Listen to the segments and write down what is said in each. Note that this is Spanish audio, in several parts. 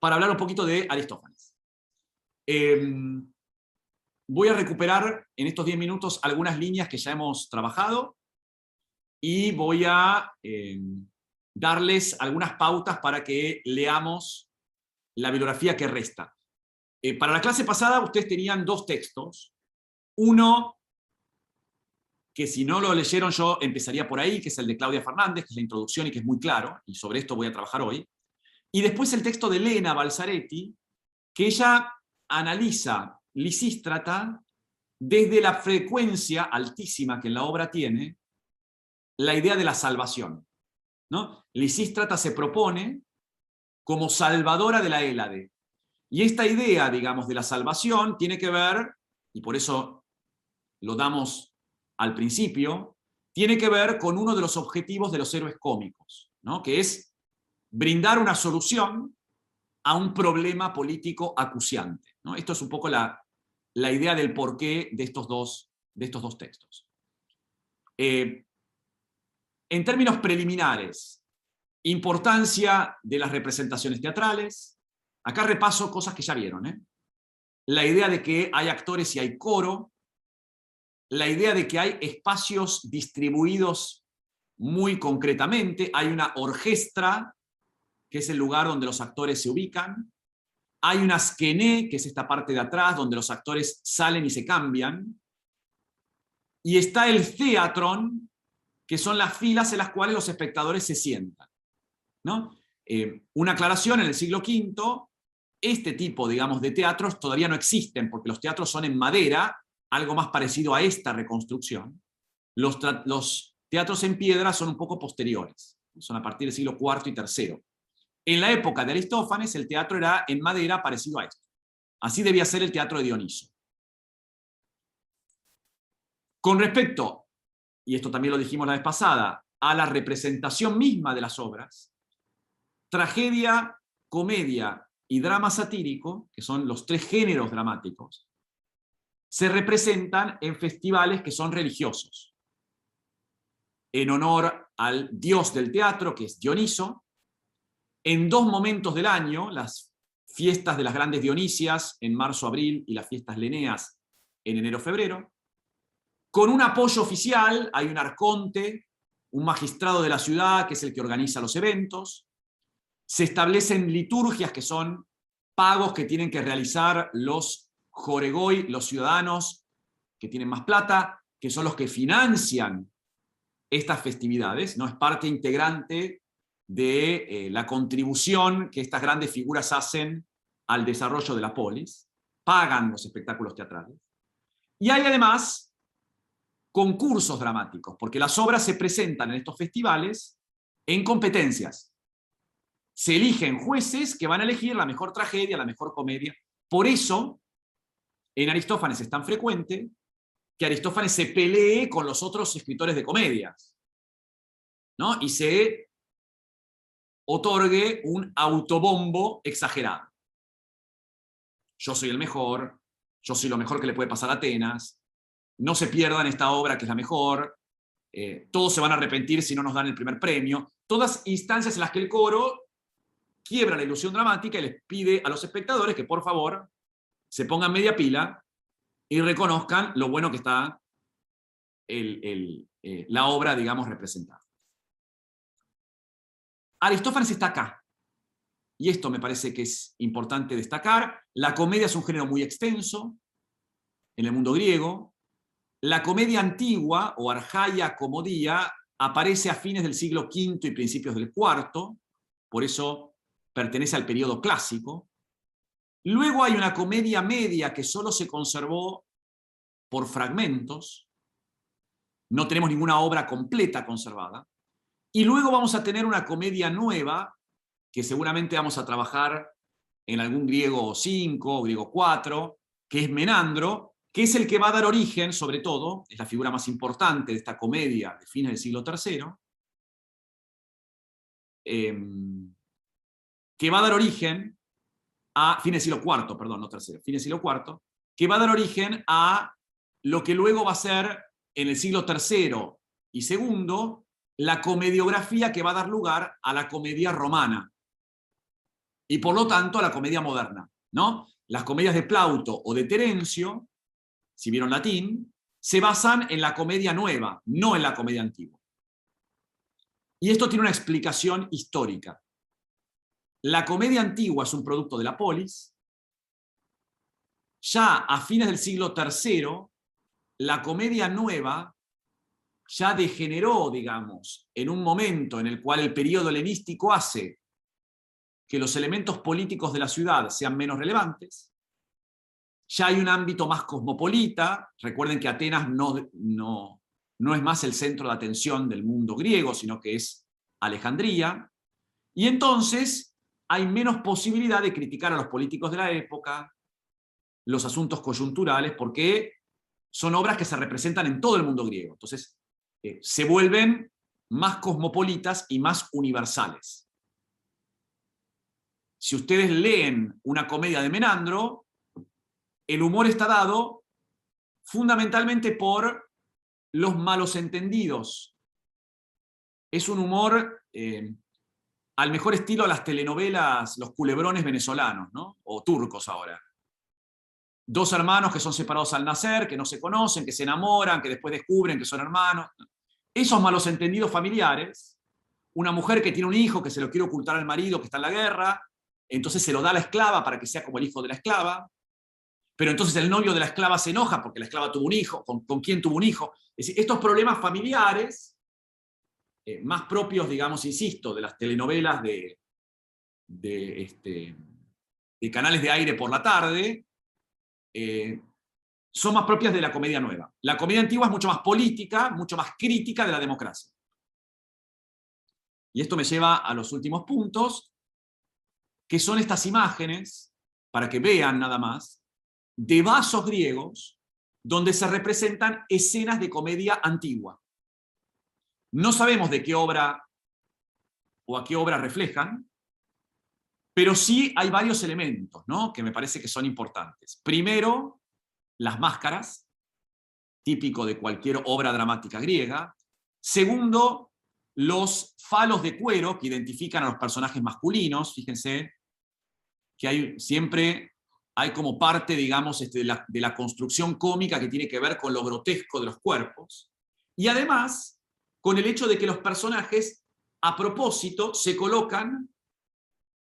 para hablar un poquito de Aristófanes. Voy a recuperar en estos 10 minutos algunas líneas que ya hemos trabajado y voy a darles algunas pautas para que leamos la bibliografía que resta. Para la clase pasada ustedes tenían dos textos. Uno, que si no lo leyeron yo empezaría por ahí, que es el de Claudia Fernández, que es la introducción y que es muy claro, y sobre esto voy a trabajar hoy. Y después el texto de Elena Balzaretti, que ella analiza Lisístrata desde la frecuencia altísima que en la obra tiene la idea de la salvación, ¿no? Lisístrata se propone como salvadora de la Hélade. Y esta idea, digamos, de la salvación tiene que ver, y por eso lo damos al principio, tiene que ver con uno de los objetivos de los héroes cómicos, ¿no? Que es brindar una solución a un problema político acuciante, ¿no? Esto es un poco la idea del porqué de estos dos textos. En términos preliminares, importancia de las representaciones teatrales. Acá repaso cosas que ya vieron, ¿eh? La idea de que hay actores y hay coro. La idea de que hay espacios distribuidos muy concretamente. Hay una orquestra, que es el lugar donde los actores se ubican. Hay una skene, que es esta parte de atrás, donde los actores salen y se cambian. Y está el theatron, que son las filas en las cuales los espectadores se sientan, ¿no? Una aclaración: en el siglo V, este tipo, digamos, de teatros todavía no existen, porque los teatros son en madera, algo más parecido a esta reconstrucción. Los teatros en piedra son un poco posteriores, son a partir del siglo IV y III. En la época de Aristófanes, el teatro era en madera parecido a esto. Así debía ser el teatro de Dioniso. Con respecto, y esto también lo dijimos la vez pasada, a la representación misma de las obras, tragedia, comedia y drama satírico, que son los tres géneros dramáticos, se representan en festivales que son religiosos, en honor al dios del teatro, que es Dioniso, en dos momentos del año: las fiestas de las grandes Dionisias en marzo-abril y las fiestas leneas en enero-febrero. Con un apoyo oficial, hay un arconte, un magistrado de la ciudad, que es el que organiza los eventos. Se establecen liturgias, que son pagos que tienen que realizar los joregoi, los ciudadanos que tienen más plata, que son los que financian estas festividades, ¿no? Es parte integrante de la contribución que estas grandes figuras hacen al desarrollo de la polis. Pagan los espectáculos teatrales. Y hay además concursos dramáticos, porque las obras se presentan en estos festivales en competencias. Se eligen jueces que van a elegir la mejor tragedia, la mejor comedia. Por eso, en Aristófanes es tan frecuente que Aristófanes se pelee con los otros escritores de comedias, ¿no? Y se otorgue un autobombo exagerado. Yo soy el mejor, yo soy lo mejor que le puede pasar a Atenas, no se pierdan esta obra que es la mejor, todos se van a arrepentir si no nos dan el primer premio. Todas instancias en las que el coro quiebra la ilusión dramática y les pide a los espectadores que por favor se pongan media pila y reconozcan lo bueno que está la obra, digamos, representada. Aristófanes está acá. Y esto me parece que es importante destacar. La comedia es un género muy extenso en el mundo griego. La comedia antigua, o arjaia comodia, aparece a fines del siglo V y principios del IV, por eso pertenece al periodo clásico. Luego hay una comedia media que solo se conservó por fragmentos. No tenemos ninguna obra completa conservada. Y luego vamos a tener una comedia nueva, que seguramente vamos a trabajar en algún griego 5 o griego 4, que es Menandro, que es el que va a dar origen, sobre todo, es la figura más importante de esta comedia de fines del siglo III, que va a dar origen a fines del siglo IV, perdón, no tercero, fines del siglo IV, que va a dar origen a lo que luego va a ser en el siglo III y II la comediografía que va a dar lugar a la comedia romana. y por lo tanto a la comedia moderna, ¿no? Las comedias de Plauto o de Terencio, si vieron latín, se basan en la comedia nueva, no en la comedia antigua. Y esto tiene una explicación histórica. La comedia antigua es un producto de la polis. Ya a fines del siglo III, la comedia nueva ya degeneró, digamos, en un momento en el cual el periodo helenístico hace que los elementos políticos de la ciudad sean menos relevantes. Ya hay un ámbito más cosmopolita. Recuerden que Atenas no es más el centro de atención del mundo griego, sino que es Alejandría. Y entonces hay menos posibilidad de criticar a los políticos de la época, los asuntos coyunturales, porque son obras que se representan en todo el mundo griego. Entonces, se vuelven más cosmopolitas y más universales. Si ustedes leen una comedia de Menandro, el humor está dado fundamentalmente por los malos entendidos. Es un humor al mejor estilo a las telenovelas, los culebrones venezolanos, ¿no? O turcos ahora. Dos hermanos que son separados al nacer, que no se conocen, que se enamoran, que después descubren que son hermanos. Esos malos entendidos familiares, una mujer que tiene un hijo que se lo quiere ocultar al marido que está en la guerra, entonces se lo da a la esclava para que sea como el hijo de la esclava, pero entonces el novio de la esclava se enoja porque la esclava tuvo un hijo, ¿con quién tuvo un hijo? Es decir, estos problemas familiares, más propios, digamos, insisto, de las telenovelas de canales de aire por la tarde, son más propias de la comedia nueva. La comedia antigua es mucho más política, mucho más crítica de la democracia. Y esto me lleva a los últimos puntos, que son estas imágenes, para que vean nada más, de vasos griegos donde se representan escenas de comedia antigua. No sabemos de qué obra o a qué obra reflejan, pero sí hay varios elementos, ¿no?, que me parece que son importantes. Primero, las máscaras, típico de cualquier obra dramática griega. Segundo, los falos de cuero que identifican a los personajes masculinos. Fíjense que siempre hay como parte, digamos, de la construcción cómica que tiene que ver con lo grotesco de los cuerpos. Y además, con el hecho de que los personajes, a propósito, se colocan,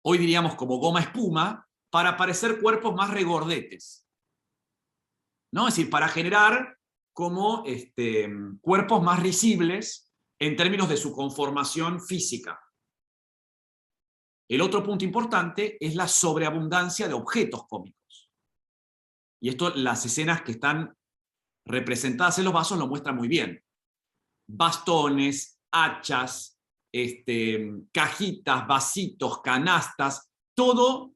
hoy diríamos como goma espuma, para parecer cuerpos más regordetes, ¿no? Es decir, para generar como cuerpos más risibles en términos de su conformación física. El otro punto importante es la sobreabundancia de objetos cómicos. Y esto, las escenas que están representadas en los vasos lo muestran muy bien. Bastones, hachas, cajitas, vasitos, canastas, todo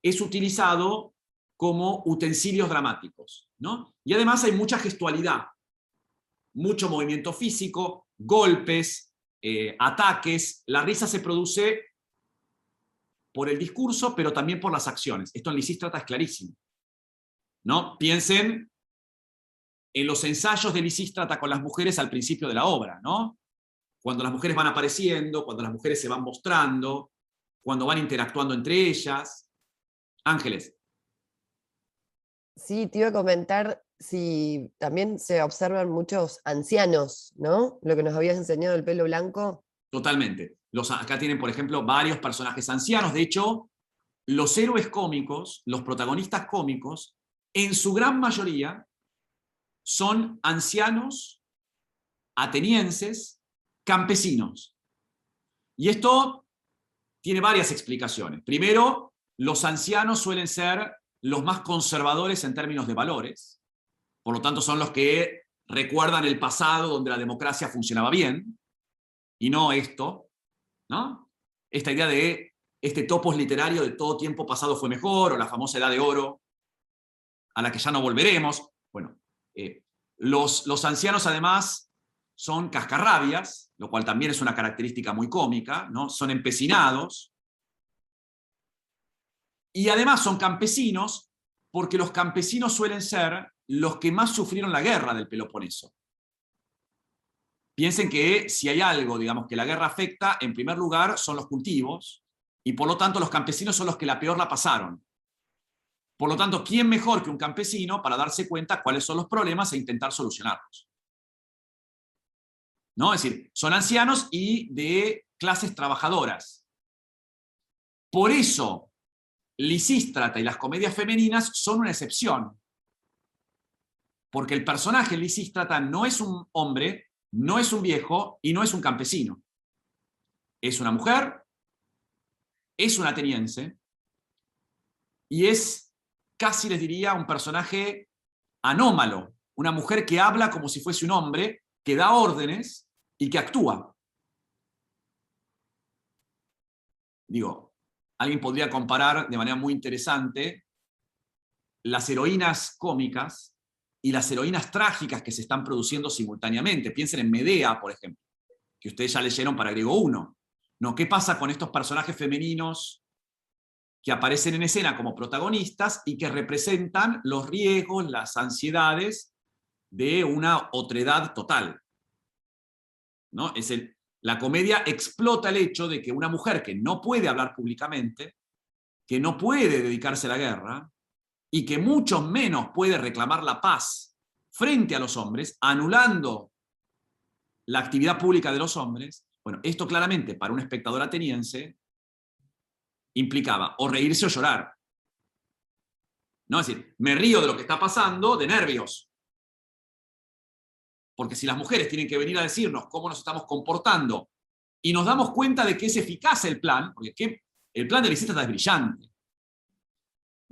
es utilizado como utensilios dramáticos, ¿no? Y además hay mucha gestualidad, mucho movimiento físico, golpes, ataques. La risa se produce por el discurso, pero también por las acciones. Esto en Lisístrata es clarísimo, ¿no? Piensen en los ensayos de Lisístrata con las mujeres al principio de la obra, ¿no? Cuando las mujeres van apareciendo, cuando las mujeres se van mostrando, cuando van interactuando entre ellas. Ángeles. Sí, te iba a comentar si también se observan muchos ancianos, ¿no? Lo que nos habías enseñado del pelo blanco. Totalmente. Acá tienen, por ejemplo, varios personajes ancianos. De hecho, los héroes cómicos, los protagonistas cómicos, en su gran mayoría son ancianos, atenienses, campesinos. Y esto tiene varias explicaciones. Primero, los ancianos suelen ser los más conservadores en términos de valores. Por lo tanto, son los que recuerdan el pasado donde la democracia funcionaba bien, y no esto, ¿no? Esta idea de este topos literario de todo tiempo pasado fue mejor, o la famosa edad de oro, a la que ya no volveremos. Bueno, los ancianos además son cascarrabias, lo cual también es una característica muy cómica, ¿no? Son empecinados. Y además son campesinos, porque los campesinos suelen ser los que más sufrieron la guerra del Peloponeso. Piensen que si hay algo, digamos, que la guerra afecta, en primer lugar, son los cultivos, y por lo tanto los campesinos son los que la peor la pasaron. Por lo tanto, ¿quién mejor que un campesino para darse cuenta cuáles son los problemas e intentar solucionarlos? ¿No? Es decir, son ancianos y de clases trabajadoras. Por eso, Lisístrata y las comedias femeninas son una excepción. Porque el personaje Lisístrata no es un hombre, no es un viejo y no es un campesino. Es una mujer, es una ateniense y es, casi les diría, un personaje anómalo. Una mujer que habla como si fuese un hombre, que da órdenes y que actúa. Digo, alguien podría comparar de manera muy interesante las heroínas cómicas y las heroínas trágicas que se están produciendo simultáneamente. Piensen en Medea, por ejemplo, que ustedes ya leyeron para Griego 1. ¿No? ¿Qué pasa con estos personajes femeninos que aparecen en escena como protagonistas y que representan los riesgos, las ansiedades de una otredad total? ¿No? La comedia explota el hecho de que una mujer que no puede hablar públicamente, que no puede dedicarse a la guerra y que mucho menos puede reclamar la paz frente a los hombres, anulando la actividad pública de los hombres, bueno, esto claramente para un espectador ateniense implicaba o reírse o llorar. ¿No? Es decir, me río de lo que está pasando de nervios. Porque si las mujeres tienen que venir a decirnos cómo nos estamos comportando y nos damos cuenta de que es eficaz el plan, porque el plan de Lisístrata es brillante,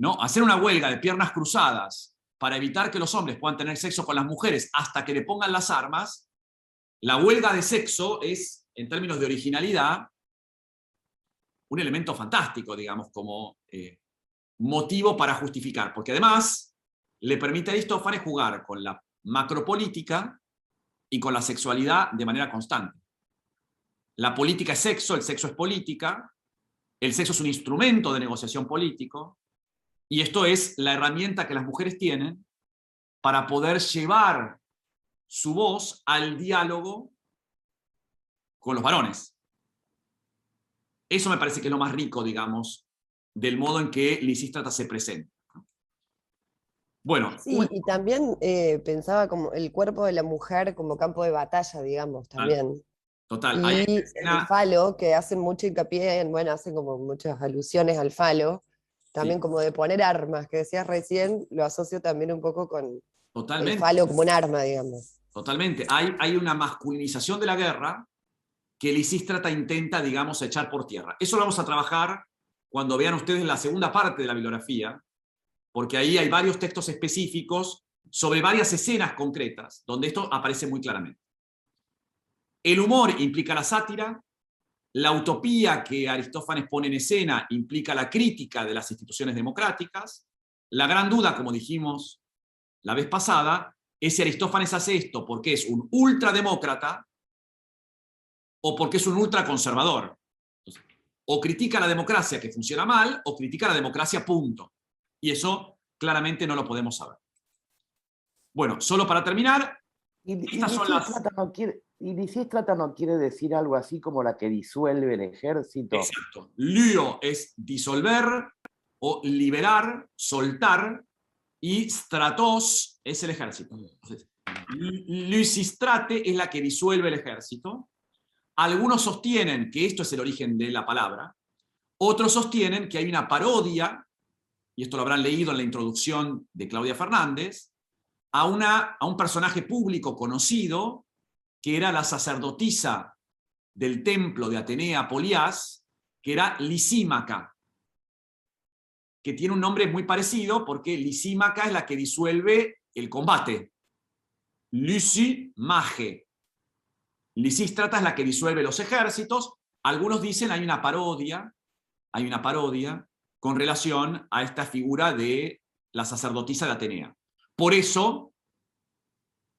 ¿no? Hacer una huelga de piernas cruzadas para evitar que los hombres puedan tener sexo con las mujeres hasta que le pongan las armas, la huelga de sexo es, en términos de originalidad, un elemento fantástico, digamos, como motivo para justificar, porque además le permite a Aristófanes jugar con la macropolítica y con la sexualidad de manera constante. La política es sexo, el sexo es política, el sexo es un instrumento de negociación político, y esto es la herramienta que las mujeres tienen para poder llevar su voz al diálogo con los varones. Eso me parece que es lo más rico, digamos, del modo en que Lisístrata se presenta. Bueno, Sí, y también pensaba como el cuerpo de la mujer como campo de batalla, digamos, también. total. Y el falo, que hacen mucho hincapié en, bueno, hacen como muchas alusiones al falo, también Sí. como de poner armas, que decías recién, lo asocio también un poco con el Totalmente. falo como un arma, digamos. Totalmente. Hay una masculinización de la guerra que Lisístrata intenta, digamos, echar por tierra. Eso lo vamos a trabajar cuando vean ustedes la segunda parte de la bibliografía, porque ahí hay varios textos específicos sobre varias escenas concretas, donde esto aparece muy claramente. El humor implica la sátira, la utopía que Aristófanes pone en escena implica la crítica de las instituciones democráticas. La gran duda, como dijimos la vez pasada, es si Aristófanes hace esto porque es un ultrademócrata o porque es un ultraconservador. O critica la democracia que funciona mal, o critica la democracia, punto. Y eso claramente no lo podemos saber. Bueno, solo para terminar, estas son las... Y Lisístrata no quiere decir algo así como la que disuelve el ejército. Exacto. Lyo es disolver o liberar, soltar, y stratos es el ejército. Entonces, Lysistrate es la que disuelve el ejército. Algunos sostienen que esto es el origen de la palabra. Otros sostienen que hay una parodia, y esto lo habrán leído en la introducción de Claudia Fernández, a un personaje público conocido, que era la sacerdotisa del templo de Atenea Polias, que era Lisímaca, que tiene un nombre muy parecido porque Lisímaca es la que disuelve el combate. Lysimage. Lisístrata es la que disuelve los ejércitos. Algunos dicen hay una parodia con relación a esta figura de la sacerdotisa de Atenea. Por eso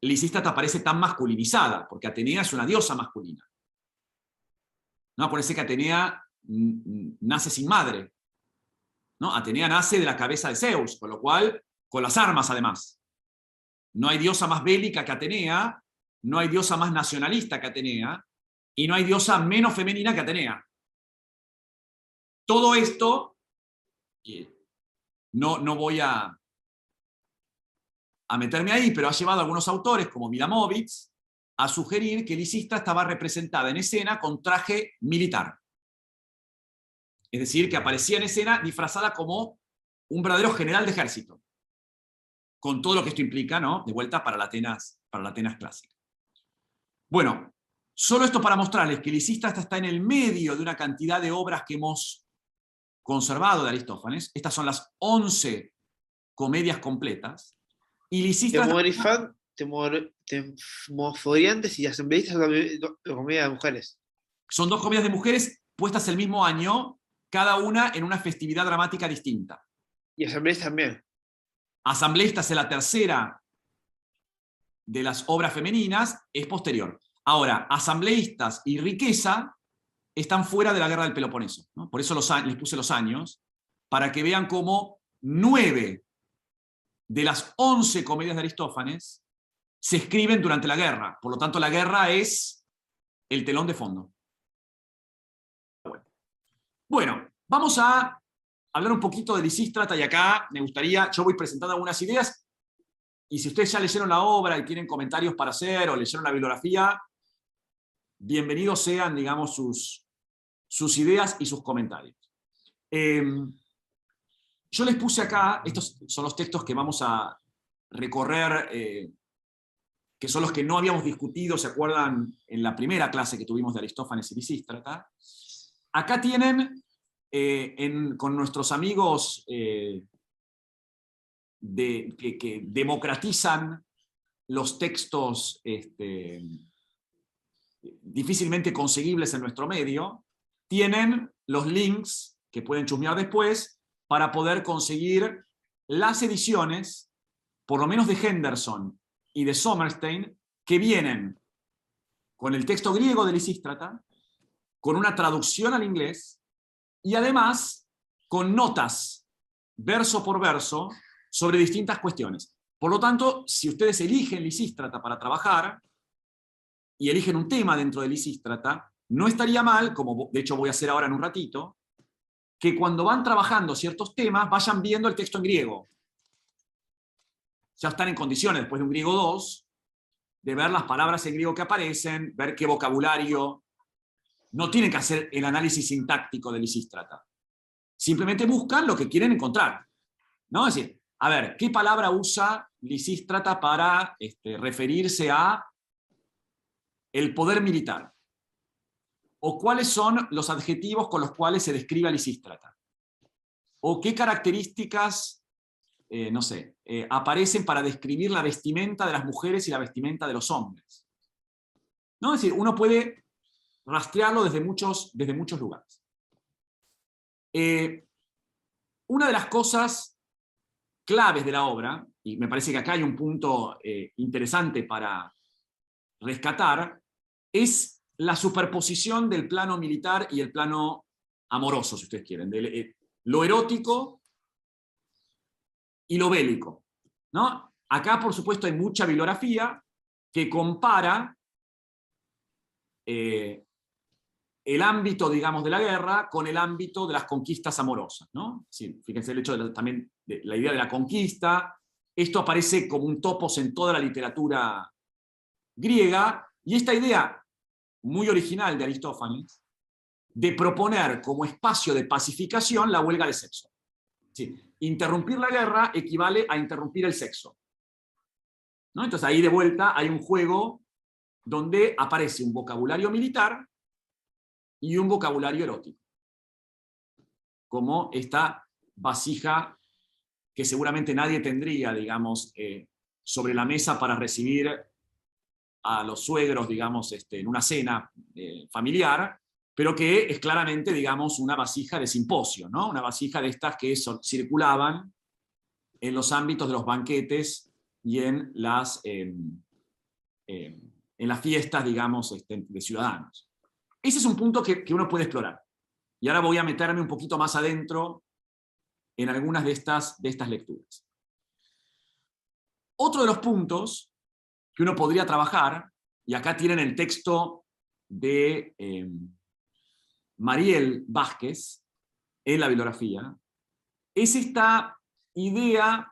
Lisístrata parece tan masculinizada, porque Atenea es una diosa masculina. No, acuérdense que Atenea nace sin madre, ¿no? Atenea nace de la cabeza de Zeus, con lo cual, con las armas además. No hay diosa más bélica que Atenea, no hay diosa más nacionalista que Atenea, y no hay diosa menos femenina que Atenea. todo esto, no voy a meterme ahí, pero ha llevado a algunos autores, como Milamovitz, a sugerir que Lisístrata estaba representada en escena con traje militar. Es decir, que aparecía en escena disfrazada como un verdadero general de ejército, con todo lo que esto implica, ¿no? De vuelta para la Atenas clásica. Bueno, solo esto para mostrarles que Lisístrata está en el medio de una cantidad de obras que hemos conservado de Aristófanes. Estas son las 11 comedias completas. Y Lisístrata... Temoforiantes y asambleístas de comedia de mujeres. Son dos comedias de mujeres puestas el mismo año, cada una en una festividad dramática distinta. Y asambleístas también. Asambleístas es la tercera de las obras femeninas, es posterior. Ahora, Asambleístas y Riqueza están fuera de la guerra del Peloponeso, ¿no? Por eso les puse los años, para que vean cómo 9 de las 11 comedias de Aristófanes se escriben durante la guerra. Por lo tanto, la guerra es el telón de fondo. Bueno, vamos a hablar un poquito de Lisístrata, y acá me gustaría, yo voy presentando algunas ideas, y si ustedes ya leyeron la obra y tienen comentarios para hacer, o leyeron la bibliografía, bienvenidos sean, digamos, sus ideas y sus comentarios. Yo les puse acá, estos son los textos que vamos a recorrer, que son los que no habíamos discutido, ¿se acuerdan? En la primera clase que tuvimos de Aristófanes y Lisístrata. Acá tienen, con nuestros amigos que democratizan los textos difícilmente conseguibles en nuestro medio, tienen los links que pueden chusmear después para poder conseguir las ediciones, por lo menos de Henderson y de Sommerstein, que vienen con el texto griego de Lisístrata, con una traducción al inglés, y además con notas, verso por verso, sobre distintas cuestiones. Por lo tanto, si ustedes eligen Lisístrata para trabajar, y eligen un tema dentro de Lisístrata, no estaría mal, como de hecho voy a hacer ahora en un ratito, que cuando van trabajando ciertos temas vayan viendo el texto en griego. Ya están en condiciones, después de un griego 2, de ver las palabras en griego que aparecen, ver qué vocabulario. No tienen que hacer el análisis sintáctico de Lisístrata. Simplemente buscan lo que quieren encontrar, ¿no? Es decir, a ver, ¿qué palabra usa Lisístrata para referirse a el poder militar? ¿O cuáles son los adjetivos con los cuales se describe a Lisístrata? ¿O qué características, aparecen para describir la vestimenta de las mujeres y la vestimenta de los hombres? ¿No? Es decir, uno puede rastrearlo desde muchos lugares. Una de las cosas claves de la obra, y me parece que acá hay un punto interesante para rescatar, es la superposición del plano militar y el plano amoroso, si ustedes quieren, lo erótico y lo bélico, ¿no? Acá, por supuesto, hay mucha bibliografía que compara el ámbito, digamos, de la guerra con el ámbito de las conquistas amorosas, ¿no? Sí, fíjense el hecho también de la idea de la conquista. Esto aparece como un topos en toda la literatura griega, y esta idea muy original de Aristófanes, de proponer como espacio de pacificación la huelga de sexo. Sí, interrumpir la guerra equivale a interrumpir el sexo, ¿no? Entonces ahí de vuelta hay un juego donde aparece un vocabulario militar y un vocabulario erótico, como esta vasija que seguramente nadie tendría, digamos, sobre la mesa para recibir a los suegros, digamos, en una cena familiar, pero que es claramente, digamos, una vasija de simposio, ¿no? Una vasija de estas que circulaban en los ámbitos de los banquetes y en las fiestas, digamos, de ciudadanos. Ese es un punto que uno puede explorar. Y ahora voy a meterme un poquito más adentro en algunas de estas lecturas. Otro de los puntos que uno podría trabajar, y acá tienen el texto de Mariel Vázquez, en la bibliografía, es esta idea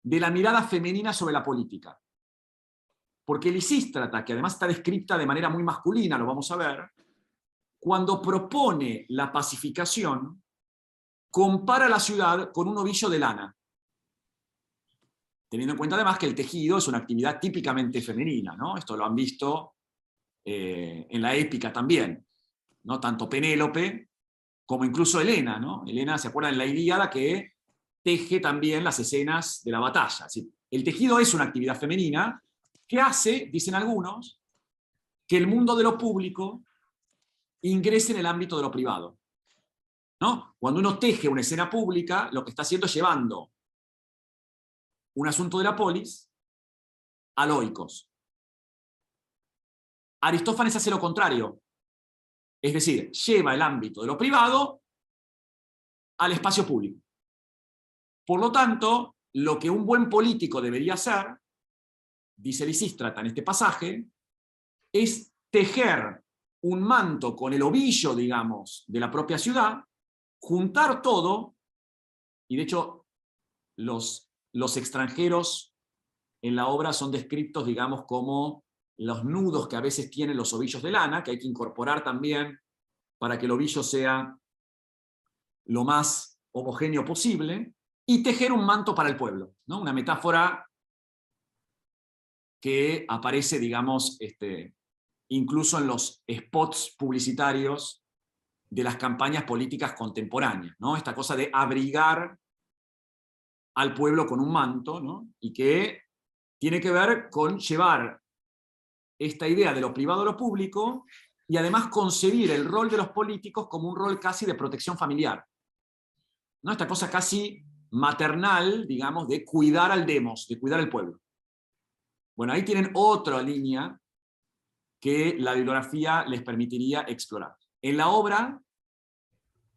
de la mirada femenina sobre la política. Porque Lisístrata, que además está descrita de manera muy masculina, lo vamos a ver, cuando propone la pacificación, compara la ciudad con un ovillo de lana. Teniendo en cuenta además que el tejido es una actividad típicamente femenina, ¿no? Esto lo han visto en la épica también, ¿no? Tanto Penélope como incluso Helena, ¿no? Helena, ¿se acuerdan en la Ilíada que teje también las escenas de la batalla? Es decir, el tejido es una actividad femenina que hace, dicen algunos, que el mundo de lo público ingrese en el ámbito de lo privado, ¿no? Cuando uno teje una escena pública, lo que está haciendo es llevando un asunto de la polis a loicos. Aristófanes hace lo contrario, es decir, lleva el ámbito de lo privado al espacio público. Por lo tanto, lo que un buen político debería hacer, dice Lisístrata en este pasaje, es tejer un manto con el ovillo, digamos, de la propia ciudad, juntar todo, y de hecho los extranjeros en la obra son descritos, digamos, como los nudos que a veces tienen los ovillos de lana, que hay que incorporar también para que el ovillo sea lo más homogéneo posible, y tejer un manto para el pueblo, ¿no? Una metáfora que aparece, digamos, incluso en los spots publicitarios de las campañas políticas contemporáneas, ¿no? Esta cosa de abrigar al pueblo con un manto, ¿no? Y que tiene que ver con llevar esta idea de lo privado a lo público y además concebir el rol de los políticos como un rol casi de protección familiar, ¿no? Esta cosa casi maternal, digamos, de cuidar al demos, de cuidar al pueblo. Bueno, ahí tienen otra línea que la bibliografía les permitiría explorar. En la obra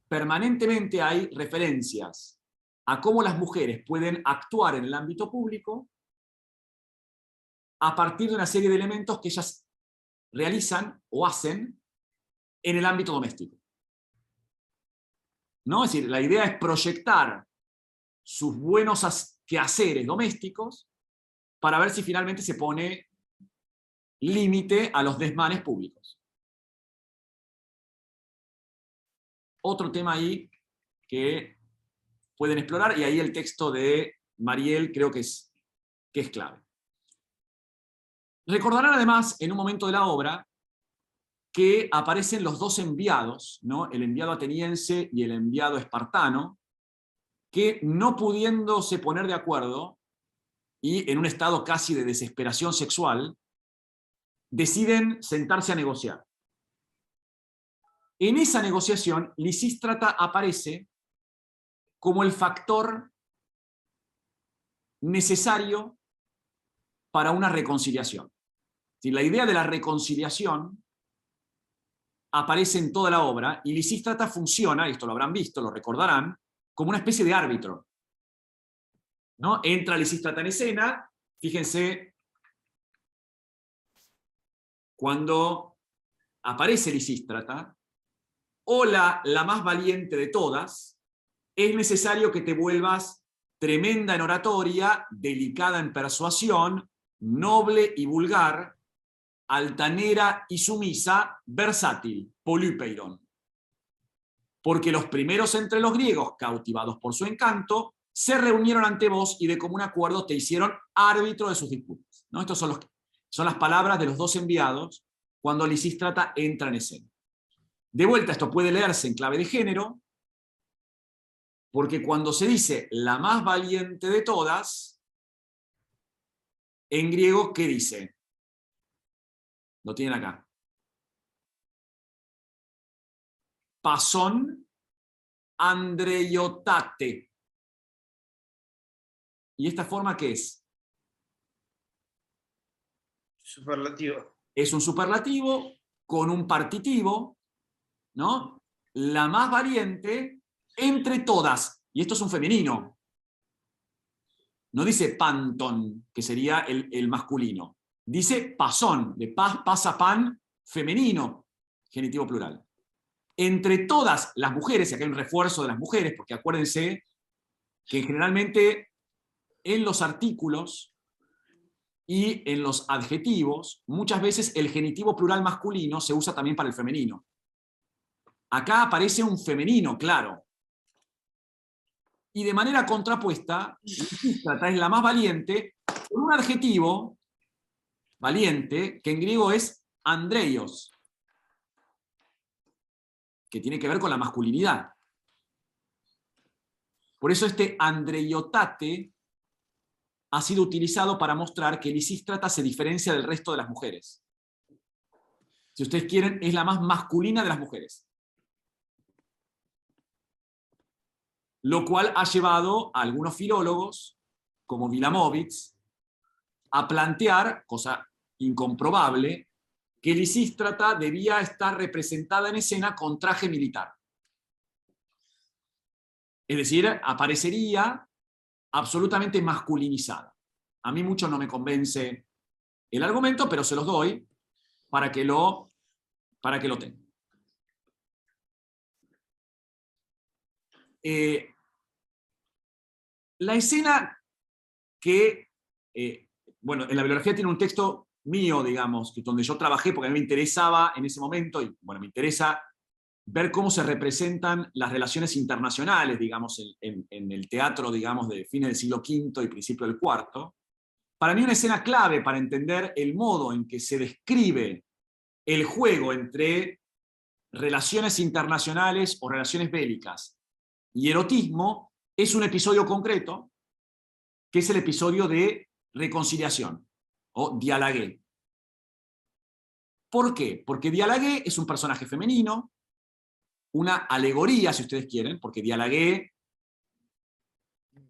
permanentemente hay referencias a cómo las mujeres pueden actuar en el ámbito público a partir de una serie de elementos que ellas realizan o hacen en el ámbito doméstico, ¿no? Es decir, la idea es proyectar sus buenos quehaceres domésticos para ver si finalmente se pone límite a los desmanes públicos. Otro tema ahí que pueden explorar, y ahí el texto de Mariel creo que es clave. Recordarán además, en un momento de la obra, que aparecen los dos enviados, ¿no? El enviado ateniense y el enviado espartano, que no pudiéndose poner de acuerdo y en un estado casi de desesperación sexual, deciden sentarse a negociar. En esa negociación, Lisístrata aparece como el factor necesario para una reconciliación. La idea de la reconciliación aparece en toda la obra y Lisístrata funciona, y esto lo habrán visto, lo recordarán, como una especie de árbitro, ¿no? Entra Lisístrata en escena, fíjense, cuando aparece Lisístrata, hola, la más valiente de todas, es necesario que te vuelvas tremenda en oratoria, delicada en persuasión, noble y vulgar, altanera y sumisa, versátil, polupeiron. Porque los primeros entre los griegos, cautivados por su encanto, se reunieron ante vos y de común acuerdo te hicieron árbitro de sus disputas, ¿no? Estas son las palabras de los dos enviados cuando Lisístrata entra en escena. De vuelta, esto puede leerse en clave de género, porque cuando se dice la más valiente de todas, en griego, ¿qué dice? Lo tienen acá. Pasón andreiotate. ¿Y esta forma qué es? Superlativo. Es un superlativo con un partitivo, ¿no? La más valiente entre todas. Y esto es un femenino. No dice panton, que sería el masculino. Dice pasón, de paz, pasa, pan, femenino, genitivo plural. entre todas las mujeres, y acá hay un refuerzo de las mujeres, porque acuérdense que generalmente en los artículos y en los adjetivos, muchas veces el genitivo plural masculino se usa también para el femenino. Acá aparece un femenino, claro. Y de manera contrapuesta, Lisístrata es la más valiente, con un adjetivo valiente, que en griego es andreios, que tiene que ver con la masculinidad. Por eso este andreiotate ha sido utilizado para mostrar que Lisístrata se diferencia del resto de las mujeres. Si ustedes quieren, es la más masculina de las mujeres. Lo cual ha llevado a algunos filólogos, como Wilamowitz, a plantear, cosa incomprobable, que Lisístrata debía estar representada en escena con traje militar. Es decir, aparecería absolutamente masculinizada. A mí mucho no me convence el argumento, pero se los doy para que lo tengan. La escena que, bueno, en la bibliografía tiene un texto mío, digamos, donde yo trabajé porque a mí me interesaba en ese momento, y bueno, me interesa ver cómo se representan las relaciones internacionales, digamos, en el teatro, digamos, de fines del siglo V y principio del IV. Para mí una escena clave para entender el modo en que se describe el juego entre relaciones internacionales o relaciones bélicas y erotismo es un episodio concreto, que es el episodio de reconciliación, o Dialagué. ¿Por qué? Porque Dialagué es un personaje femenino, una alegoría, si ustedes quieren, porque Dialagué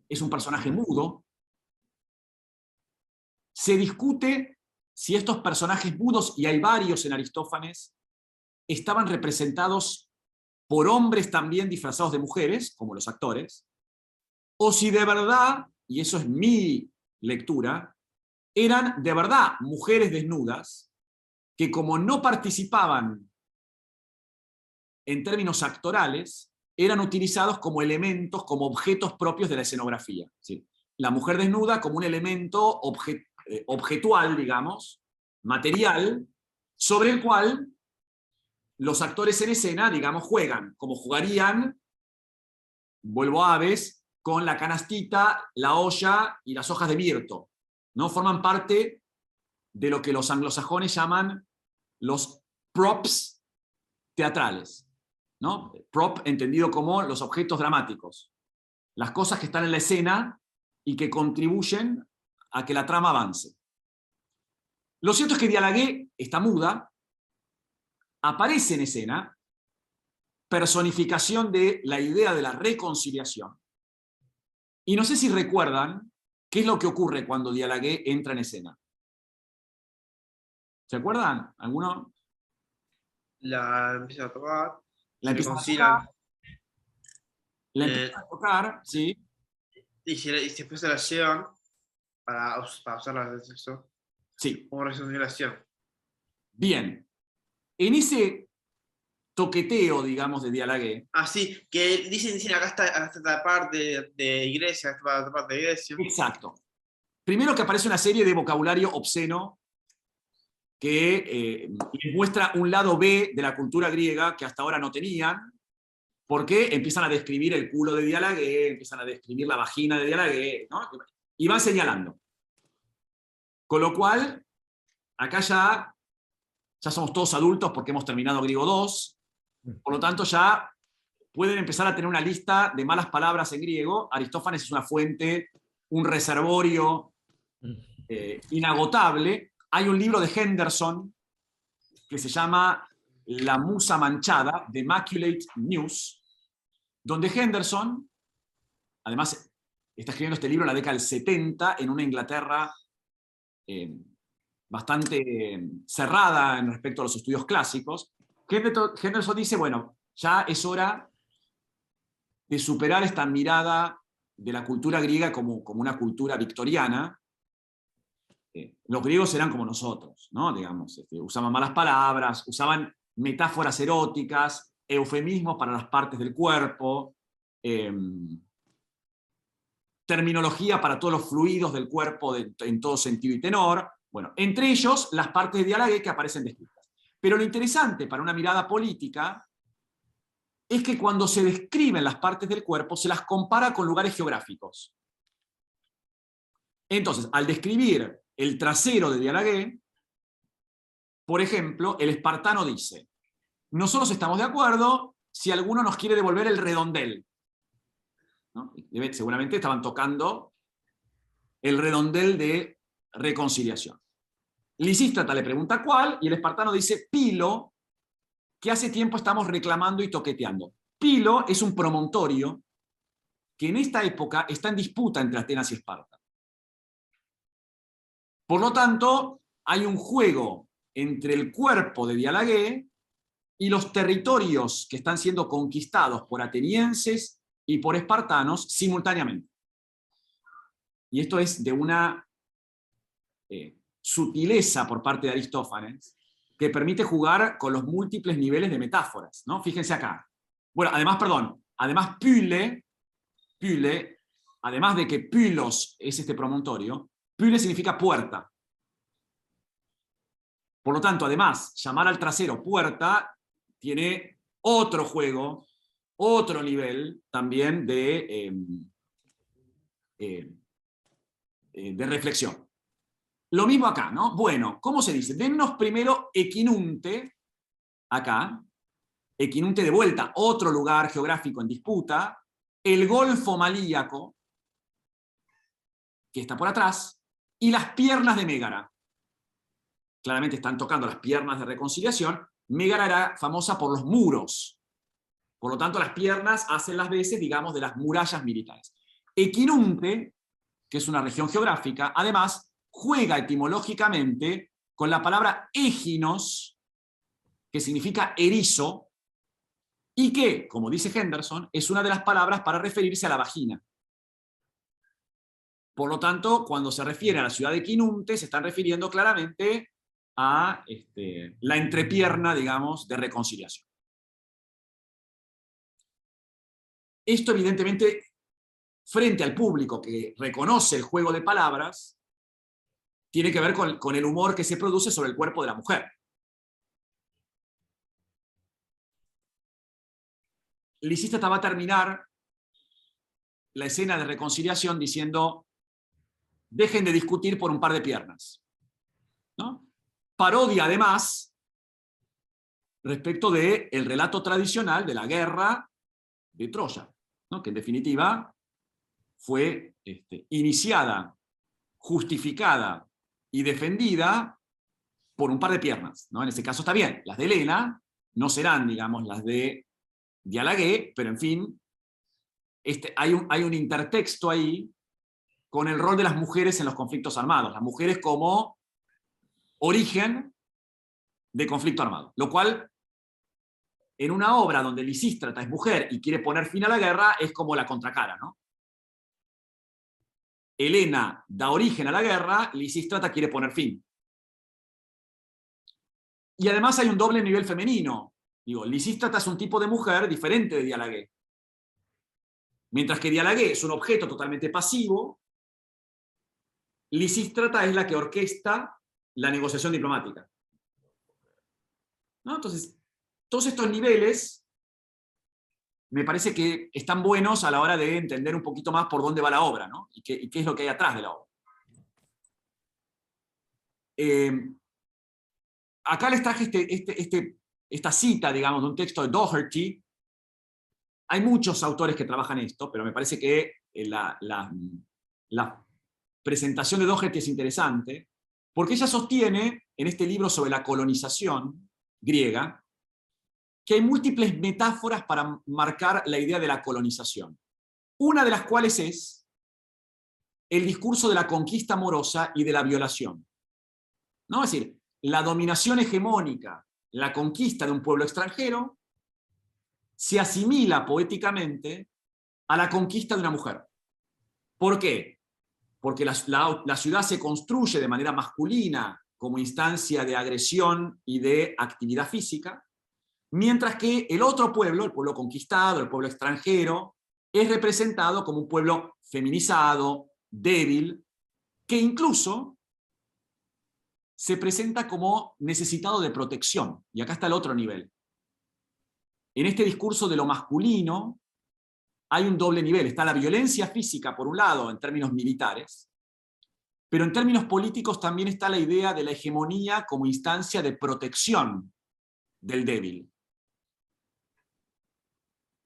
es un personaje mudo. Se discute si estos personajes mudos, y hay varios en Aristófanes, estaban representados por hombres también disfrazados de mujeres, como los actores, o si de verdad, y eso es mi lectura, eran de verdad mujeres desnudas que, como no participaban en términos actorales, eran utilizados como elementos, como objetos propios de la escenografía. ¿Sí? La mujer desnuda como un elemento objetual, digamos, material, sobre el cual los actores en escena, digamos, juegan, como jugarían, vuelvo a Aves, con la canastita, la olla y las hojas de mirto, ¿no? Forman parte de lo que los anglosajones llaman los props teatrales, ¿no? Prop entendido como los objetos dramáticos, las cosas que están en la escena y que contribuyen a que la trama avance. Lo cierto es que Dialagué está muda, aparece en escena, personificación de la idea de la reconciliación. Y no sé si recuerdan qué es lo que ocurre cuando Dialagué entra en escena. ¿Se acuerdan? ¿Alguno? La empieza a tocar, La se empieza a reconcilian. tocar, la empieza a tocar, ¿sí? Y después se la llevan para usarla de sexo Sí. como reconciliación. Bien. En ese toqueteo, digamos, de Dialagué, Así que dicen acá está esta parte de iglesia, esta parte de iglesia. exacto. Primero que aparece una serie de vocabulario obsceno que les muestra un lado B de la cultura griega que hasta ahora no tenían, porque empiezan a describir el culo de Dialagué, empiezan a describir la vagina de Dialagué, ¿no? Y van señalando. Con lo cual, acá ya somos todos adultos porque hemos terminado griego 2, por lo tanto ya pueden empezar a tener una lista de malas palabras en griego. Aristófanes es una fuente, un reservorio inagotable. Hay un libro de Henderson que se llama La Musa Manchada, The Immaculate Muse, donde Henderson, además, está escribiendo este libro en la década del 70 en una Inglaterra bastante cerrada en respecto a los estudios clásicos. Henderson dice, bueno, ya es hora de superar esta mirada de la cultura griega como una cultura victoriana. Los griegos eran como nosotros, ¿no? Digamos, usaban malas palabras, usaban metáforas eróticas, eufemismos para las partes del cuerpo, terminología para todos los fluidos del cuerpo en todo sentido y tenor. Bueno, entre ellos las partes de Dialagué que aparecen descritas. Pero lo interesante para una mirada política es que cuando se describen las partes del cuerpo se las compara con lugares geográficos. Entonces, al describir el trasero de Dialagué, por ejemplo, el espartano dice: nosotros estamos de acuerdo si alguno nos quiere devolver el redondel, ¿no? Seguramente estaban tocando el redondel de reconciliación. Lisístrata le pregunta cuál, y el espartano dice: Pilo, que hace tiempo estamos reclamando y toqueteando. Pilo es un promontorio que en esta época está en disputa entre Atenas y Esparta. Por lo tanto, hay un juego entre el cuerpo de Dialagué y los territorios que están siendo conquistados por atenienses y por espartanos simultáneamente. Y esto es de una sutileza por parte de Aristófanes que permite jugar con los múltiples niveles de metáforas, ¿no? Fíjense acá. Bueno, además Pyle, además de que Pylos es este promontorio, Pyle significa puerta. Por lo tanto, además, llamar al trasero puerta tiene otro juego, otro nivel también de reflexión. Lo mismo acá, ¿no? Bueno, ¿cómo se dice? Dennos primero Equinunte, acá, Equinunte de vuelta, otro lugar geográfico en disputa, el Golfo Malíaco, que está por atrás, y las piernas de Mégara. Claramente están tocando las piernas de reconciliación. Mégara era famosa por los muros. Por lo tanto, las piernas hacen las veces, digamos, de las murallas militares. Equinunte, que es una región geográfica, además, juega etimológicamente con la palabra éginos, que significa erizo, y que, como dice Henderson, es una de las palabras para referirse a la vagina. Por lo tanto, cuando se refiere a la ciudad de Equinunte, se están refiriendo claramente a la entrepierna, digamos, de reconciliación. Esto, evidentemente, frente al público que reconoce el juego de palabras, tiene que ver con el humor que se produce sobre el cuerpo de la mujer. Lisístrata va a terminar la escena de reconciliación diciendo: dejen de discutir por un par de piernas, ¿no? Parodia, además, respecto del relato tradicional de la guerra de Troya, ¿no? Que en definitiva fue iniciada, justificada y defendida por un par de piernas, ¿no? En ese caso está bien, las de Helena no serán, digamos, las de Dialagué, pero en fin, hay un intertexto ahí con el rol de las mujeres en los conflictos armados, las mujeres como origen de conflicto armado, lo cual en una obra donde Lisístrata es mujer y quiere poner fin a la guerra es como la contracara, ¿no? Helena da origen a la guerra, Lisístrata quiere poner fin. Y además hay un doble nivel femenino. Digo, Lisístrata es un tipo de mujer diferente de Dialagué. Mientras que Dialagué es un objeto totalmente pasivo, Lisístrata es la que orquesta la negociación diplomática, ¿no? Entonces, todos estos niveles me parece que están buenos a la hora de entender un poquito más por dónde va la obra, ¿no? Y qué es lo que hay atrás de la obra. Acá les traje esta cita, digamos, de un texto de Doherty. Hay muchos autores que trabajan esto, pero me parece que la presentación de Doherty es interesante, porque ella sostiene, en este libro sobre la colonización griega, que hay múltiples metáforas para marcar la idea de la colonización. Una de las cuales es el discurso de la conquista amorosa y de la violación, ¿no? Es decir, la dominación hegemónica, la conquista de un pueblo extranjero, se asimila poéticamente a la conquista de una mujer. ¿Por qué? Porque la ciudad se construye de manera masculina como instancia de agresión y de actividad física, mientras que el otro pueblo, el pueblo conquistado, el pueblo extranjero, es representado como un pueblo feminizado, débil, que incluso se presenta como necesitado de protección. Y acá está el otro nivel. En este discurso de lo masculino hay un doble nivel. Está la violencia física, por un lado, en términos militares, pero en términos políticos también está la idea de la hegemonía como instancia de protección del débil.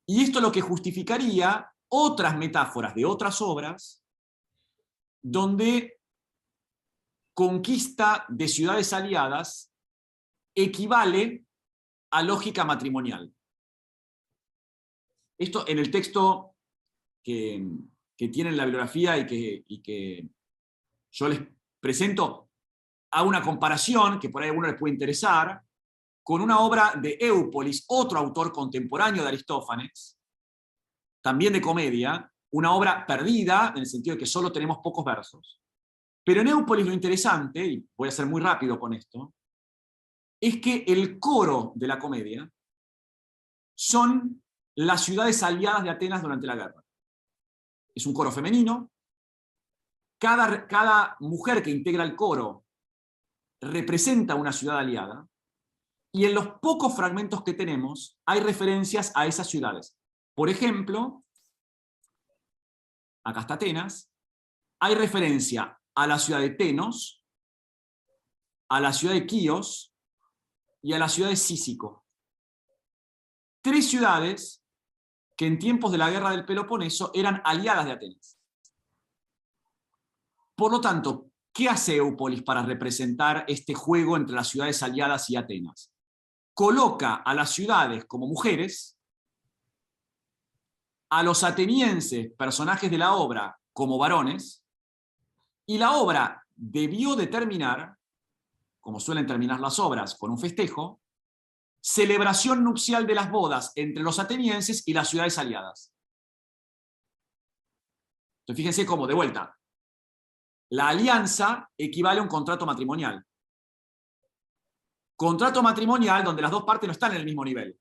Y esto es lo que justificaría otras metáforas de otras obras donde conquista de ciudades aliadas equivale a lógica matrimonial. Esto en el texto que tienen la bibliografía y que yo les presento, hago una comparación que por ahí a alguno les puede interesar con una obra de Éupolis, otro autor contemporáneo de Aristófanes, también de comedia, una obra perdida en el sentido de que solo tenemos pocos versos. Pero en Éupolis lo interesante, y voy a ser muy rápido con esto, es que el coro de la comedia son las ciudades aliadas de Atenas durante la guerra. Es un coro femenino. Cada mujer que integra el coro representa una ciudad aliada, y en los pocos fragmentos que tenemos hay referencias a esas ciudades. Por ejemplo, acá está Atenas, hay referencia a la ciudad de Tenos, a la ciudad de Quíos y a la ciudad de Cícico. 3 ciudades que en tiempos de la guerra del Peloponeso eran aliadas de Atenas. Por lo tanto, ¿qué hace Éupolis para representar este juego entre las ciudades aliadas y Atenas? Coloca a las ciudades como mujeres, a los atenienses, personajes de la obra, como varones, y la obra debió de terminar, como suelen terminar las obras, con un festejo, celebración nupcial de las bodas entre los atenienses y las ciudades aliadas. Entonces fíjense cómo, de vuelta, la alianza equivale a un contrato matrimonial. Contrato matrimonial donde las dos partes no están en el mismo nivel.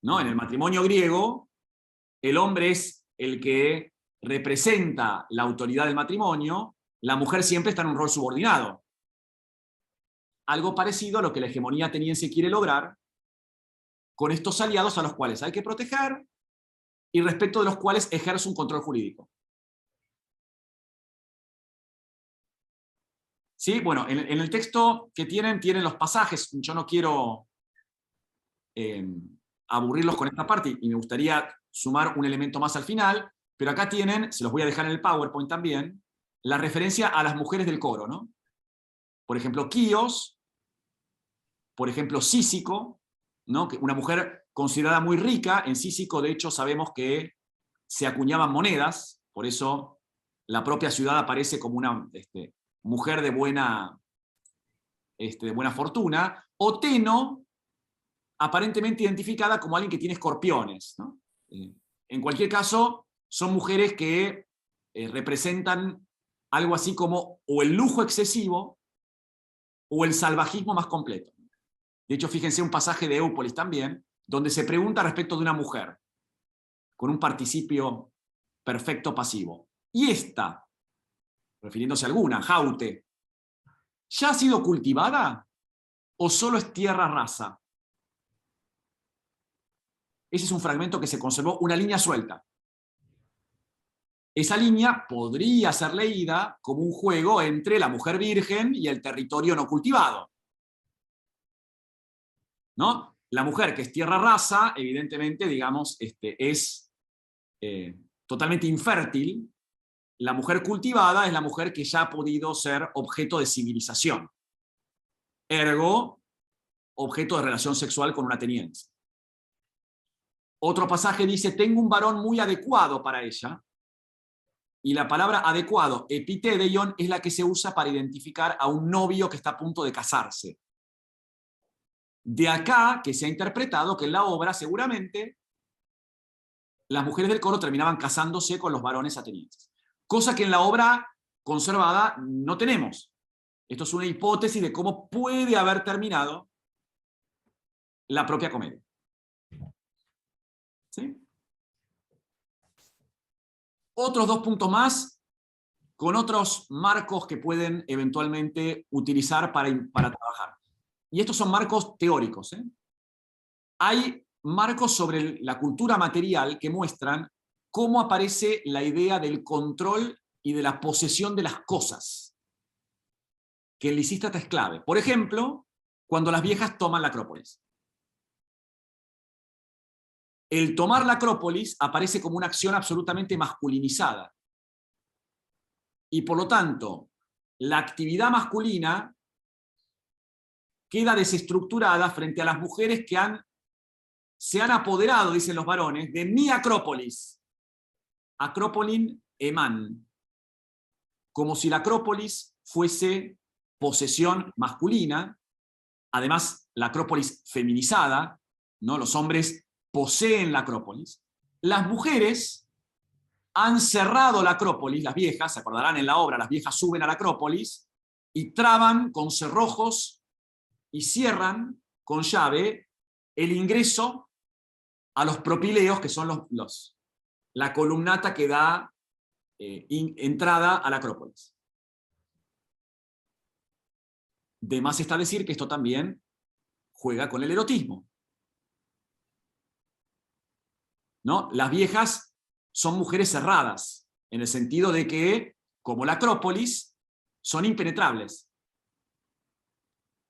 ¿No? En el matrimonio griego, el hombre es el que representa la autoridad del matrimonio, la mujer siempre está en un rol subordinado. Algo parecido a lo que la hegemonía ateniense quiere lograr con estos aliados a los cuales hay que proteger y respecto de los cuales ejerce un control jurídico. ¿Sí? Bueno, en el texto que tienen los pasajes. Yo no quiero aburrirlos con esta parte y me gustaría sumar un elemento más al final, pero acá tienen, se los voy a dejar en el PowerPoint también, la referencia a las mujeres del coro, ¿no? Por ejemplo, Quíos, por ejemplo, Cícico, ¿no? Una mujer considerada muy rica. En Cícico, de hecho, sabemos que se acuñaban monedas, por eso la propia ciudad aparece como una mujer de buena fortuna. O Teno, aparentemente identificada como alguien que tiene escorpiones, ¿no? En cualquier caso, son mujeres que representan algo así como o el lujo excesivo o el salvajismo más completo. De hecho, fíjense un pasaje de Éupolis también, donde se pregunta respecto de una mujer, con un participio perfecto pasivo. Y esta, refiriéndose a alguna, Jaute, ¿ya ha sido cultivada o solo es tierra rasa? Ese es un fragmento que se conservó, una línea suelta. Esa línea podría ser leída como un juego entre la mujer virgen y el territorio no cultivado. ¿No? La mujer que es tierra rasa, evidentemente, digamos, es totalmente infértil. La mujer cultivada es la mujer que ya ha podido ser objeto de civilización. Ergo, objeto de relación sexual con un ateniense. Otro pasaje dice, tengo un varón muy adecuado para ella. Y la palabra adecuado, epitedeion, es la que se usa para identificar a un novio que está a punto de casarse. De acá que se ha interpretado que en la obra seguramente las mujeres del coro terminaban casándose con los varones atenienses. Cosa que en la obra conservada no tenemos. Esto es una hipótesis de cómo puede haber terminado la propia comedia. ¿Sí? Otros 2 puntos más con otros marcos que pueden eventualmente utilizar para trabajar. Y estos son marcos teóricos. Hay marcos sobre la cultura material que muestran cómo aparece la idea del control y de la posesión de las cosas, que en Lisístrata es clave. Por ejemplo, cuando las viejas toman la Acrópolis. El tomar la Acrópolis aparece como una acción absolutamente masculinizada. Y por lo tanto, la actividad masculina queda desestructurada frente a las mujeres que se han apoderado, dicen los varones, de mi Acrópolis. Acrópolin eman. Como si la Acrópolis fuese posesión masculina, además la Acrópolis feminizada, ¿no? Los hombres poseen la Acrópolis. Las mujeres han cerrado la Acrópolis, las viejas, se acordarán en la obra, las viejas suben a la Acrópolis y traban con cerrojos y cierran con llave el ingreso a los propileos, que son la columnata que da entrada a la Acrópolis. De más está decir que esto también juega con el erotismo, ¿no? Las viejas son mujeres cerradas, en el sentido de que, como la Acrópolis, son impenetrables.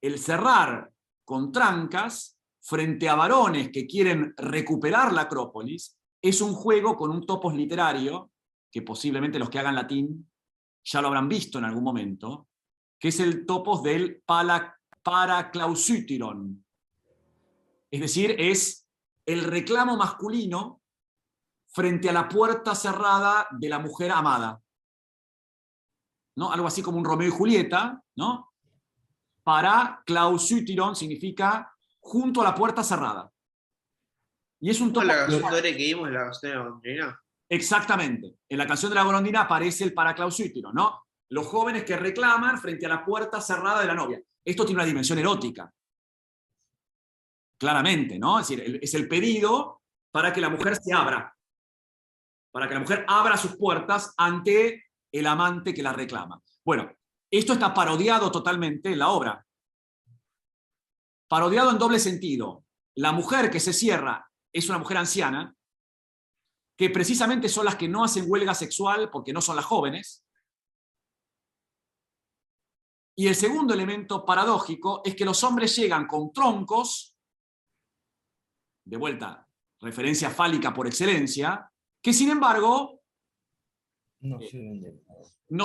El cerrar con trancas frente a varones que quieren recuperar la Acrópolis es un juego con un topos literario, que posiblemente los que hagan latín ya lo habrán visto en algún momento, que es el topos del paraclausuteron. Es decir, es el reclamo masculino frente a la puerta cerrada de la mujer amada, ¿no? Algo así como un Romeo y Julieta, ¿no? Paraclausuteron significa junto a la puerta cerrada. Y es un topo... la canción que vimos en la canción de la golondrina. Exactamente. En la canción de la golondrina aparece el paraclausuteron, ¿no? Los jóvenes que reclaman frente a la puerta cerrada de la novia. Esto tiene una dimensión erótica. Claramente, ¿no? Es decir, es el pedido para que la mujer se abra. Para que la mujer abra sus puertas ante el amante que la reclama. Bueno, esto está parodiado totalmente en la obra. Parodiado en doble sentido. La mujer que se cierra es una mujer anciana, que precisamente son las que no hacen huelga sexual porque no son las jóvenes. Y el segundo elemento paradójico es que los hombres llegan con troncos, de vuelta, referencia fálica por excelencia, que sin embargo no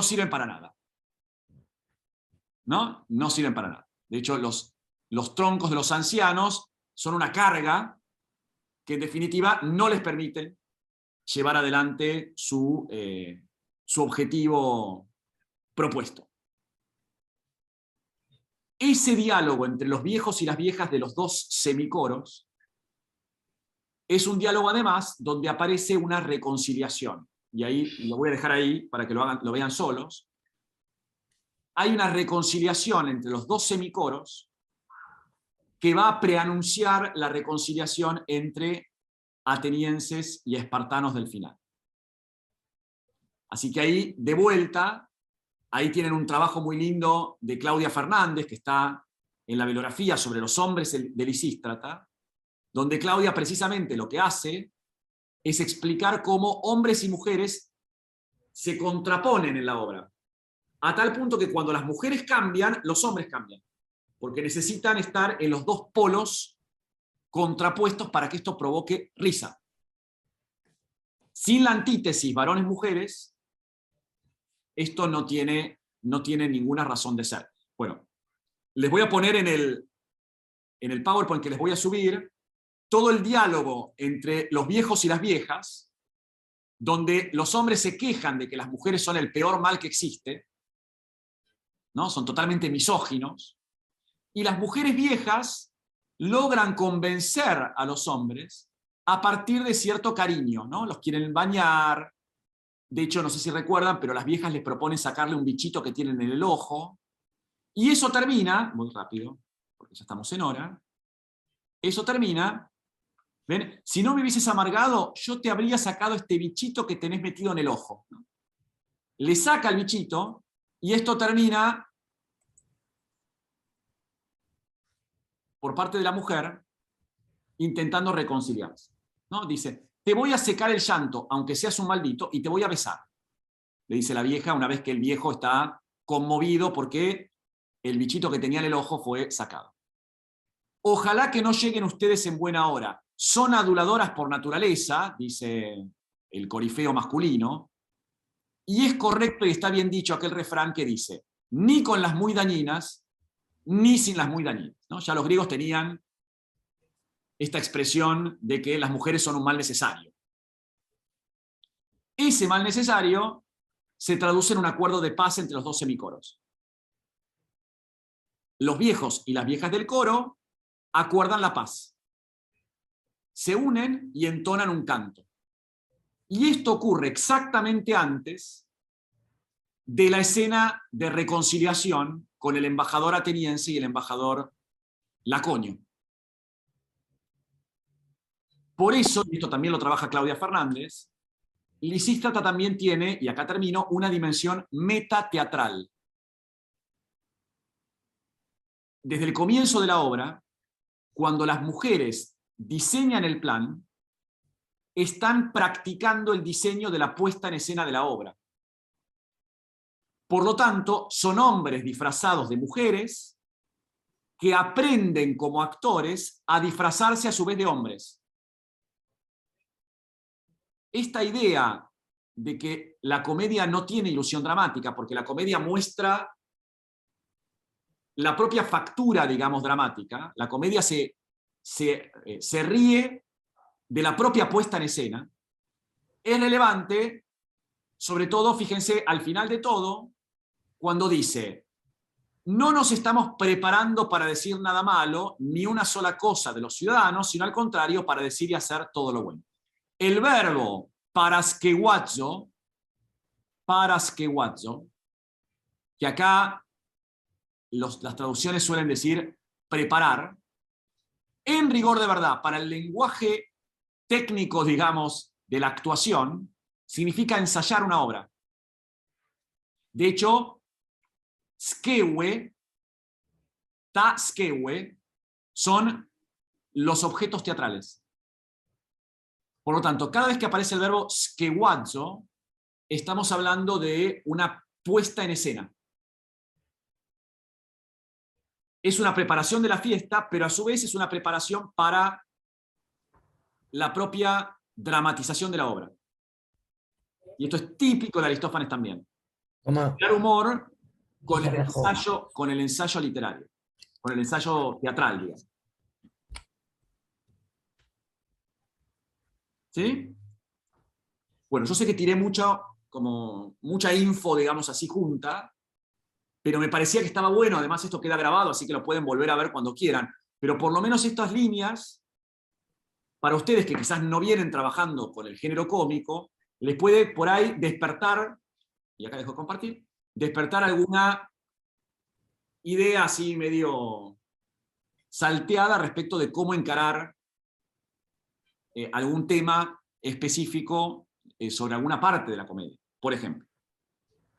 sirven para nada. ¿No? No sirven para nada. De hecho, los troncos de los ancianos son una carga que en definitiva no les permite llevar adelante su objetivo propuesto. Ese diálogo entre los viejos y las viejas de los dos semicoros es un diálogo además donde aparece una reconciliación. Y ahí lo voy a dejar ahí para que lo vean solos. Hay una reconciliación entre los dos semicoros que va a preanunciar la reconciliación entre atenienses y espartanos del final. Así que ahí, de vuelta, ahí tienen un trabajo muy lindo de Claudia Fernández, que está en la bibliografía sobre los hombres de Lisístrata, donde Claudia precisamente lo que hace es explicar cómo hombres y mujeres se contraponen en la obra, a tal punto que cuando las mujeres cambian, los hombres cambian, porque necesitan estar en los dos polos contrapuestos para que esto provoque risa. Sin la antítesis varones-mujeres, esto no tiene ninguna razón de ser. Bueno, les voy a poner en el PowerPoint que les voy a subir todo el diálogo entre los viejos y las viejas, donde los hombres se quejan de que las mujeres son el peor mal que existe, ¿no? Son totalmente misóginos, y las mujeres viejas logran convencer a los hombres a partir de cierto cariño, ¿no? Los quieren bañar. De hecho, no sé si recuerdan, pero las viejas les proponen sacarle un bichito que tienen en el ojo. Y eso termina, muy rápido, porque ya estamos en hora, eso termina, ¿ven? Si no me hubieses amargado, yo te habría sacado este bichito que tenés metido en el ojo. ¿No? Le saca el bichito y esto termina por parte de la mujer intentando reconciliarse. ¿No? Dice, te voy a secar el llanto, aunque seas un maldito, y te voy a besar. Le dice la vieja una vez que el viejo está conmovido porque el bichito que tenía en el ojo fue sacado. Ojalá que no lleguen ustedes en buena hora. Son aduladoras por naturaleza, dice el corifeo masculino, y es correcto y está bien dicho aquel refrán que dice, ni con las muy dañinas, ni sin las muy dañinas. ¿No? Ya los griegos tenían esta expresión de que las mujeres son un mal necesario. Ese mal necesario se traduce en un acuerdo de paz entre los dos semicoros. Los viejos y las viejas del coro acuerdan la paz. Se unen y entonan un canto. Y esto ocurre exactamente antes de la escena de reconciliación con el embajador ateniense y el embajador laconio. Por eso, y esto también lo trabaja Claudia Fernández, Lisístrata también tiene, y acá termino, una dimensión metateatral. Desde el comienzo de la obra, cuando las mujeres diseñan el plan, están practicando el diseño de la puesta en escena de la obra. Por lo tanto, son hombres disfrazados de mujeres que aprenden como actores a disfrazarse a su vez de hombres. Esta idea de que la comedia no tiene ilusión dramática, porque la comedia muestra la propia factura, digamos, dramática, la comedia se ríe de la propia puesta en escena, es relevante, sobre todo, fíjense, al final de todo, cuando dice, no nos estamos preparando para decir nada malo, ni una sola cosa de los ciudadanos, sino al contrario, para decir y hacer todo lo bueno. El verbo paraskewazo, que acá las traducciones suelen decir preparar, en rigor de verdad, para el lenguaje técnico, digamos, de la actuación, significa ensayar una obra. De hecho, skewe, ta skewe, son los objetos teatrales. Por lo tanto, cada vez que aparece el verbo skewazo, estamos hablando de una puesta en escena. Es una preparación de la fiesta, pero a su vez es una preparación para la propia dramatización de la obra. Y esto es típico de Aristófanes también. Crear humor con el ensayo literario, con el ensayo teatral, digamos. ¿Sí? Bueno, yo sé que tiré mucha info, digamos así, junta, pero me parecía que estaba bueno, además esto queda grabado, así que lo pueden volver a ver cuando quieran, pero por lo menos estas líneas, para ustedes que quizás no vienen trabajando con el género cómico, les puede por ahí despertar, y acá dejo compartir, despertar alguna idea así medio salteada respecto de cómo encarar algún tema específico sobre alguna parte de la comedia, por ejemplo.